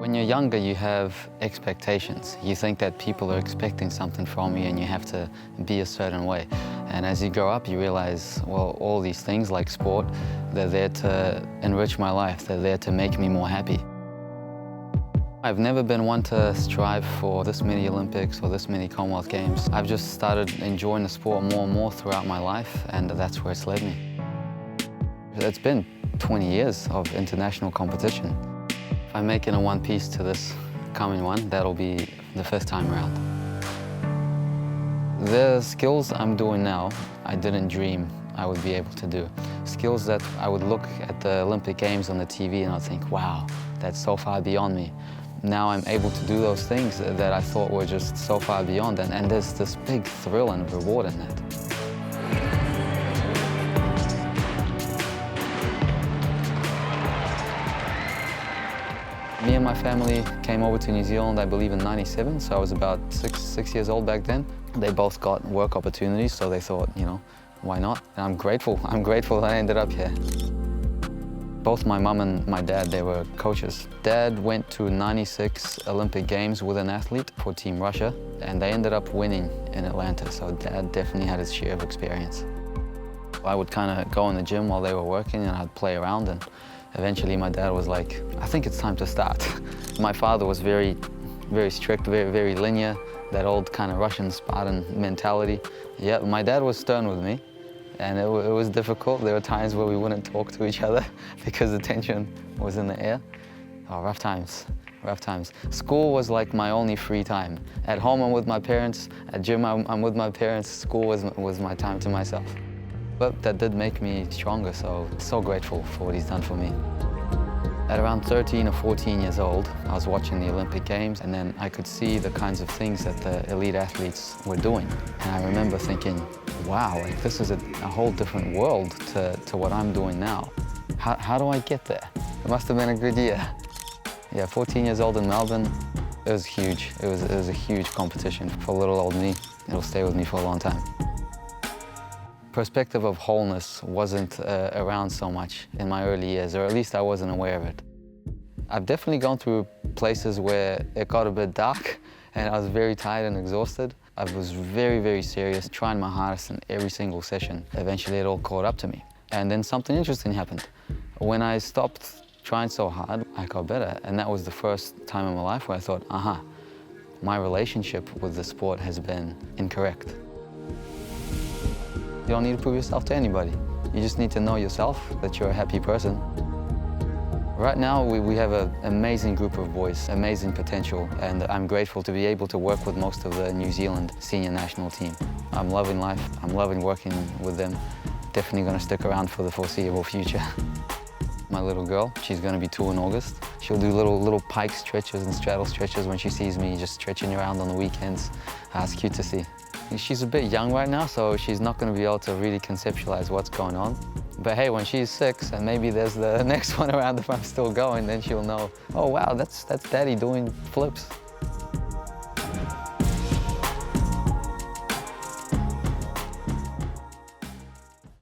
When you're younger, you have expectations. You think that people are expecting something from you and you have to be a certain way. And as you grow up, you realize, well, all these things like sport, they're there to enrich my life. They're there to make me more happy. I've never been one to strive for this many Olympics or this many Commonwealth Games. I've just started enjoying the sport more and more throughout my life, and that's where it's led me. It's been 20 years of international competition. If I make it a one-piece to this coming one, that'll be the first time around. The skills I'm doing now, I didn't dream I would be able to do. Skills that I would look at the Olympic Games on the TV and I'd think, wow, that's so far beyond me. Now I'm able to do those things that I thought were just so far beyond, and there's this big thrill and reward in that. Me and my family came over to New Zealand, I believe, in '97, so I was about six years old back then. They both got work opportunities, so they thought, you know, why not? And I'm grateful that I ended up here. Both my mum and my dad, they were coaches. Dad went to '96 Olympic Games with an athlete for Team Russia, and they ended up winning in Atlanta, so Dad definitely had his share of experience. I would kind of go in the gym while they were working and I'd play around, and eventually my dad was like, I think it's time to start. My father was very strict, very linear, that old kind of Russian Spartan mentality. Yeah, my dad was stern with me, and it was difficult. There were times where we wouldn't talk to each other because the tension was in the air. Oh, rough times. School was like my only free time. At home, I'm with my parents. At gym, I'm with my parents. School was my time to myself. But that did make me stronger, so grateful for what he's done for me. At around 13 or 14 years old, I was watching the Olympic Games, and then I could see the kinds of things that the elite athletes were doing. And I remember thinking, wow, like this is a whole different world to what I'm doing now. How do I get there? It must have been a good year. Yeah, 14 years old in Melbourne, it was huge. It was a huge competition for little old me. It'll stay with me for a long time. Perspective of wholeness wasn't around so much in my early years, or at least I wasn't aware of it. I've definitely gone through places where it got a bit dark and I was very tired and exhausted. I was very serious, trying my hardest in every single session. Eventually it all caught up to me. And then something interesting happened. When I stopped trying so hard, I got better. And that was the first time in my life where I thought, aha, my relationship with the sport has been incorrect. You don't need to prove yourself to anybody. You just need to know yourself, that you're a happy person. Right now, we have an amazing group of boys, amazing potential, and I'm grateful to be able to work with most of the New Zealand senior national team. I'm loving life, I'm loving working with them. Definitely going to stick around for the foreseeable future. My little girl, she's going to be 2 in August. She'll do little pike stretches and straddle stretches when she sees me just stretching around on the weekends. It's cute to see. She's a bit young right now, so she's not going to be able to really conceptualize what's going on. But hey, when she's 6 and maybe there's the next one around if I'm still going, then she'll know, oh wow, that's Daddy doing flips.